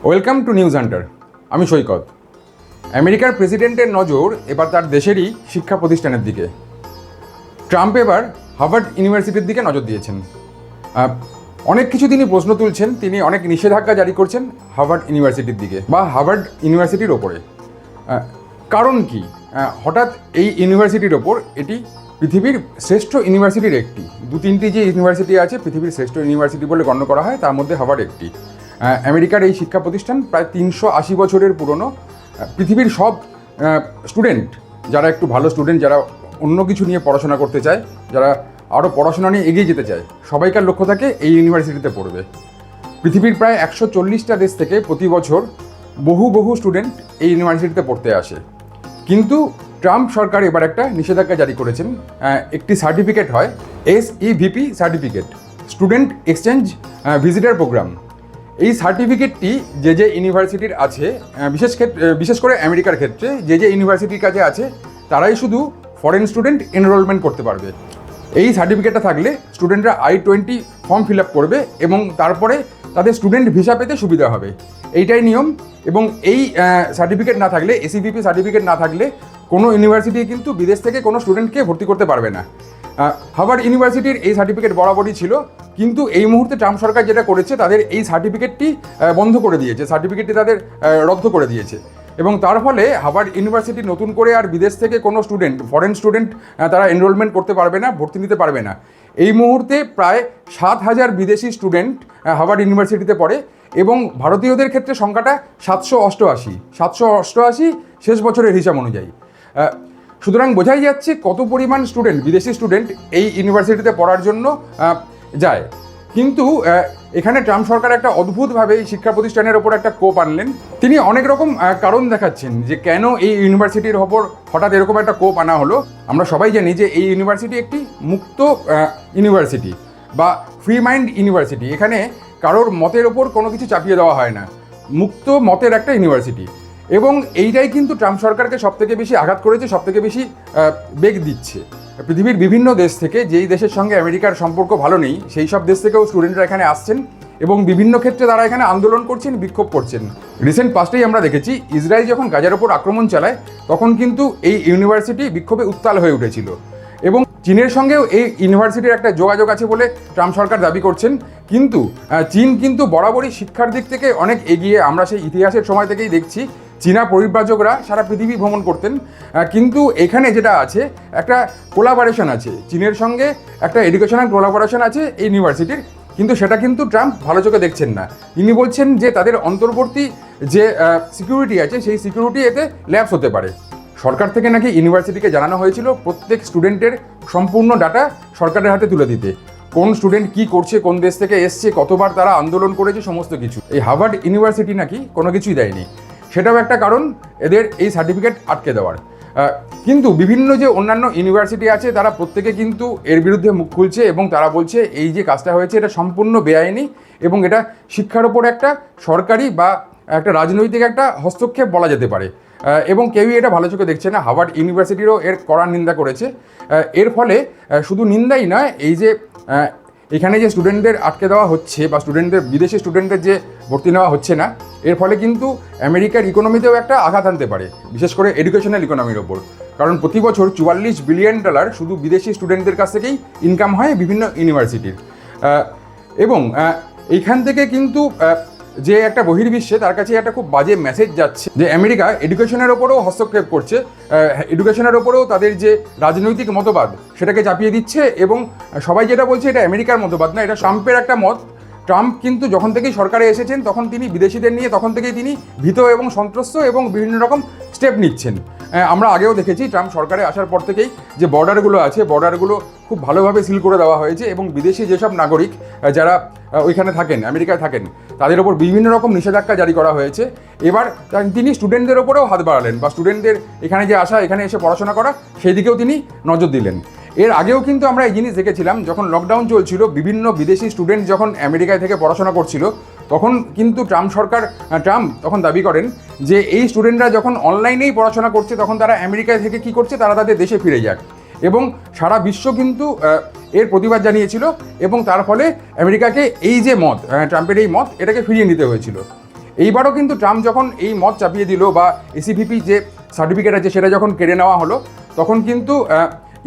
Welcome to news Hunter. আমি সৈকত। আমেরিকার প্রেসিডেন্টের নজর এবার তার দেশেরই শিক্ষা প্রতিষ্ঠানের দিকে। ট্রাম্প এবার হার্ভার্ড ইউনিভার্সিটির দিকে নজর দিয়েছেন। অনেক কিছু তিনি প্রশ্ন তুলছেন, তিনি অনেক নিষেধাজ্ঞা জারি করছেন হার্ভার্ড ইউনিভার্সিটির দিকে বা হার্ভার্ড ইউনিভার্সিটির ওপরে। কারণ কি? হঠাৎ এই ইউনিভার্সিটির ওপর, এটি পৃথিবীর শ্রেষ্ঠ ইউনিভার্সিটির একটি, দু তিনটি যে ইউনিভার্সিটি আছে পৃথিবীর শ্রেষ্ঠ ইউনিভার্সিটি বলে গণ্য করা হয়, তার মধ্যে হার্ভার্ড একটি। আমেরিকার এই শিক্ষা প্রতিষ্ঠান প্রায় 380 বছরের পুরনো। পৃথিবীর সব স্টুডেন্ট, যারা একটু ভালো স্টুডেন্ট, যারা অন্য কিছু নিয়ে পড়াশোনা করতে চায়, যারা আরও পড়াশোনা নিয়ে এগিয়ে যেতে চায়, সবাইকার লক্ষ্য থাকে এই ইউনিভার্সিটিতে পড়বে। পৃথিবীর প্রায় 140টা দেশ থেকে প্রতি বছর বহু স্টুডেন্ট এই ইউনিভার্সিটিতে পড়তে আসে। কিন্তু ট্রাম্প সরকার এবার একটা নিষেধাজ্ঞা জারি করেছেন। একটি সার্টিফিকেট হয়, SEVP certificate, student exchange visitor program. এই সার্টিফিকেটটি যে ইউনিভার্সিটির আছে, বিশেষ করে আমেরিকার ক্ষেত্রে যে ইউনিভার্সিটির কাছে আছে, তারাই শুধু ফরেন স্টুডেন্ট এনরোলমেন্ট করতে পারবে। এই সার্টিফিকেটটা থাকলে স্টুডেন্টরা I-20 ফর্ম ফিল আপ করবে এবং তারপরে তাদের স্টুডেন্ট ভিসা পেতে সুবিধা হবে। এইটাই নিয়ম। এবং এই সার্টিফিকেট না থাকলে, SEVP সার্টিফিকেট না থাকলে কোনো ইউনিভার্সিটি কিন্তু বিদেশ থেকে কোনো স্টুডেন্টকে ভর্তি করতে পারবে না। হার্ভার্ড ইউনিভার্সিটির এই সার্টিফিকেট বরাবরই ছিল, কিন্তু এই মুহূর্তে ট্রাম্প সরকার যেটা করেছে, তাদের এই সার্টিফিকেটটি বন্ধ করে দিয়েছে, সার্টিফিকেটটি তাদের রদ্দ করে দিয়েছে। এবং তার ফলে হার্ভার্ড ইউনিভার্সিটি নতুন করে আর বিদেশ থেকে কোনো স্টুডেন্ট, ফরেন স্টুডেন্ট, তারা এনরোলমেন্ট করতে পারবে না, ভর্তি নিতে পারবে না। এই মুহূর্তে প্রায় 7,000 বিদেশি স্টুডেন্ট হার্ভার্ড ইউনিভার্সিটিতে পড়ে এবং ভারতীয়দের ক্ষেত্রে সংখ্যাটা 788 শেষ বছরের হিসাব অনুযায়ী। সুতরাং বোঝাই যাচ্ছে কত পরিমাণ স্টুডেন্ট, বিদেশি স্টুডেন্ট এই ইউনিভার্সিটিতে পড়ার জন্য যায়। কিন্তু এখানে ট্রাম্প সরকার একটা অদ্ভুতভাবে এই শিক্ষা প্রতিষ্ঠানের ওপর একটা কোপ আনলেন। তিনি অনেক রকম কারণ দেখাচ্ছেন যে কেন এই ইউনিভার্সিটির ওপর হঠাৎ এরকম একটা কোপ আনা হলো। আমরা সবাই জানি যে এই ইউনিভার্সিটি একটি মুক্ত ইউনিভার্সিটি বা ফ্রি মাইন্ড ইউনিভার্সিটি। এখানে কারোর মতের ওপর কোনো কিছু চাপিয়ে দেওয়া হয় না, মুক্ত মতের একটা ইউনিভার্সিটি। এবং এইটাই কিন্তু ট্রাম্প সরকারকে সবথেকে বেশি আঘাত করেছে, সবথেকে বেশি বেগ দিচ্ছে। পৃথিবীর বিভিন্ন দেশ থেকে, যেই দেশের সঙ্গে আমেরিকার সম্পর্ক ভালো নেই, সেই সব দেশ থেকেও স্টুডেন্টরা এখানে আসছেন এবং বিভিন্ন ক্ষেত্রে তারা এখানে আন্দোলন করছেন, বিক্ষোভ করছেন। রিসেন্ট পাস্টেই আমরা দেখেছি, ইসরায়েল যখন গাজার ওপর আক্রমণ চালায়, তখন কিন্তু এই ইউনিভার্সিটি বিক্ষোভে উত্তাল হয়ে উঠেছিল। এবং চীনের সঙ্গেও এই ইউনিভার্সিটির একটা যোগাযোগ আছে বলে ট্রাম্প সরকার দাবি করছেন। কিন্তু চীন কিন্তু বরাবরই শিক্ষার দিক থেকে অনেক এগিয়ে। আমরা সেই ইতিহাসের সময় থেকেই দেখছি চীনা পরিব্রাজকরা সারা পৃথিবী ভ্রমণ করতেন। কিন্তু এখানে যেটা আছে, একটা কোলাবোরেশন আছে চীনের সঙ্গে, একটা এডুকেশনাল কোলাবোরেশন আছে এই ইউনিভার্সিটির। কিন্তু সেটা কিন্তু ট্রাম্প ভালো চোখে দেখছেন না। তিনি বলছেন যে তাদের অন্তর্বর্তী যে সিকিউরিটি আছে, সেই সিকিউরিটি এতে ল্যাপস হতে পারে। সরকার থেকে নাকি ইউনিভার্সিটিকে জানানো হয়েছিল প্রত্যেক স্টুডেন্টের সম্পূর্ণ ডাটা সরকারের হাতে তুলে দিতে, কোন স্টুডেন্ট কি করছে, কোন দেশ থেকে এসছে, কতবার তারা আন্দোলন করেছে, সমস্ত কিছু। এই হার্ভার্ড ইউনিভার্সিটি নাকি কোনো কিছুই দেয়নি, সেটাও একটা কারণ এদের এই সার্টিফিকেট আটকে দেওয়ার। কিন্তু বিভিন্ন যে অন্যান্য ইউনিভার্সিটি আছে, তারা প্রত্যেকে কিন্তু এর বিরুদ্ধে মুখ খুলছে এবং তারা বলছে এই যে কাজটা হয়েছে এটা সম্পূর্ণ বেআইনি এবং এটা শিক্ষার ওপর একটা সরকারি বা একটা রাজনৈতিক একটা হস্তক্ষেপ বলা যেতে পারে। এবং কেউই এটা ভালো চোখে দেখছে না। হার্ভার্ড ইউনিভার্সিটিরও এর কড়া নিন্দা করেছে। এর ফলে শুধু নিন্দাই নয়, এই যে এখানে যে স্টুডেন্টদের আটকে দেওয়া হচ্ছে বা স্টুডেন্টদের, বিদেশি স্টুডেন্টদের যে ভর্তি নেওয়া হচ্ছে না, এর ফলে কিন্তু আমেরিকার ইকোনমিতেও একটা আঘাত আনতে পারে, বিশেষ করে এডুকেশনাল ইকোনমির ওপর। কারণ প্রতি বছর $44 বিলিয়ন শুধু বিদেশি স্টুডেন্টদের কাছ থেকেই ইনকাম হয় বিভিন্ন ইউনিভার্সিটির। এবং এইখান থেকে কিন্তু যে একটা বহির্বিশ্বে তার কাছে একটা খুব বাজে মেসেজ যাচ্ছে যে আমেরিকা এডুকেশনের ওপরেও হস্তক্ষেপ করছে, এডুকেশনের ওপরেও তাদের যে রাজনৈতিক মতবাদ সেটাকে চাপিয়ে দিচ্ছে। এবং সবাই যেটা বলছে এটা আমেরিকার মতবাদ না, এটা ট্রাম্পের একটা মত। ট্রাম্প কিন্তু যখন থেকেই সরকারে এসেছেন, তখন তিনি বিদেশিদের নিয়ে তখন থেকেই তিনি ভীত এবং সন্ত্রস্ত এবং বিভিন্ন রকম স্টেপ নিচ্ছেন। আমরা আগেও দেখেছি ট্রাম্প সরকারে আসার পর থেকেই যে বর্ডারগুলো আছে, বর্ডারগুলো খুব ভালোভাবে সিল করে দেওয়া হয়েছে এবং বিদেশি যেসব নাগরিক যারা ওইখানে থাকেন, আমেরিকায় থাকেন, তাদের ওপর বিভিন্ন রকম নিষেধাজ্ঞা জারি করা হয়েছে। এবার তিনি স্টুডেন্টদের ওপরেও হাত বাড়ালেন বা স্টুডেন্টদের এখানে যে আসা, এখানে এসে পড়াশোনা করা, সেই দিকেও তিনি নজর দিলেন। এর আগেও কিন্তু আমরা এই জিনিস দেখেছিলাম, যখন লকডাউন চলছিল, বিভিন্ন বিদেশি স্টুডেন্ট যখন আমেরিকায় থেকে পড়াশোনা করছিল, তখন কিন্তু ট্রাম্প তখন দাবি করেন যে এই স্টুডেন্টরা যখন অনলাইনেই পড়াশোনা করছে, তখন তারা আমেরিকায় থেকে কি করছে, তারা তাদের দেশে ফিরে যাক। এবং সারা বিশ্ব কিন্তু এর প্রতিবাদ জানিয়েছিল এবং তার ফলে আমেরিকাকে এই যে মত, ট্রাম্পের এই মত, এটাকে ফিরিয়ে নিতে হয়েছিল। এইবারও কিন্তু ট্রাম্প যখন এই মত চাপিয়ে দিল বা এসিভিপি যে সার্টিফিকেট আছে সেটা যখন কেড়ে নেওয়া হলো, তখন কিন্তু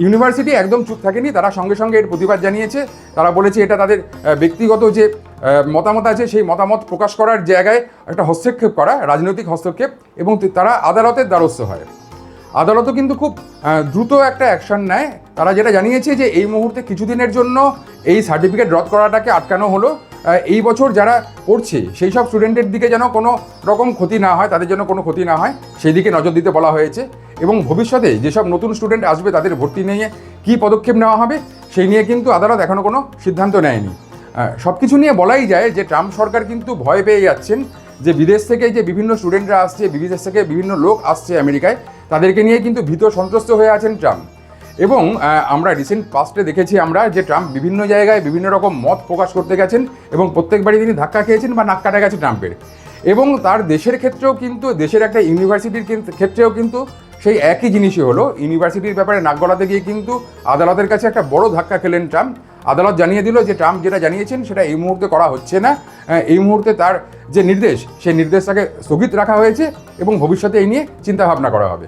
ইউনিভার্সিটি একদম চুপ থাকেনি, তারা সঙ্গে সঙ্গে এর প্রতিবাদ জানিয়েছে। তারা বলেছে এটা তাদের ব্যক্তিগত যে মতামত আছে সেই মতামত প্রকাশ করার জায়গায় একটা হস্তক্ষেপ করা, রাজনৈতিক হস্তক্ষেপ, এবং তারা আদালতের দ্বারস্থ হয়। আদালতও কিন্তু খুব দ্রুত একটা অ্যাকশন নেয়। তারা যেটা জানিয়েছে যে এই মুহূর্তে কিছুদিনের জন্য এই সার্টিফিকেট রদ করাটাকে আটকানো হলো। এই বছর যারা পড়ছে সেই সব স্টুডেন্টের দিকে যেন কোনো রকম ক্ষতি না হয়, তাদের জন্য কোনো ক্ষতি না হয় সেই দিকে নজর দিতে বলা হয়েছে। এবং ভবিষ্যতে যেসব নতুন স্টুডেন্ট আসবে তাদের ভর্তি নিয়ে কী পদক্ষেপ নেওয়া হবে সেই নিয়ে কিন্তু আদালত এখনও কোনো সিদ্ধান্ত নেয়নি। সব কিছু নিয়ে বলাই যায় যে ট্রাম্প সরকার কিন্তু ভয় পেয়ে যাচ্ছেন যে বিদেশ থেকে যে বিভিন্ন স্টুডেন্টরা আসছে, বিদেশ থেকে বিভিন্ন লোক আসছে আমেরিকায়, তাদেরকে নিয়ে কিন্তু ভীত সন্ত্রস্ত হয়ে আছেন ট্রাম্প। এবং আমরা রিসেন্ট পাস্টে দেখেছি আমরা যে ট্রাম্প বিভিন্ন জায়গায় বিভিন্ন রকম মত প্রকাশ করতে গেছেন এবং প্রত্যেকবারই তিনি ধাক্কা খেয়েছেন বা নাক কাটা গেছে ট্রাম্পের। এবং তার দেশের ক্ষেত্রেও কিন্তু, দেশের একটা ইউনিভার্সিটির ক্ষেত্রেও কিন্তু সেই একই জিনিসই হলো। ইউনিভার্সিটির ব্যাপারে নাক গলাতে গিয়ে কিন্তু আদালতের কাছে একটা বড় ধাক্কা খেলেন ট্রাম্প। আদালত জানিয়ে দিল যে ট্রাম্প যেটা জানিয়েছেন সেটা এই মুহূর্তে করা হচ্ছে না। এই মুহূর্তে তার যে নির্দেশ, সেই নির্দেশটাকে স্থগিত রাখা হয়েছে এবং ভবিষ্যতে এই নিয়ে চিন্তাভাবনা করা হবে।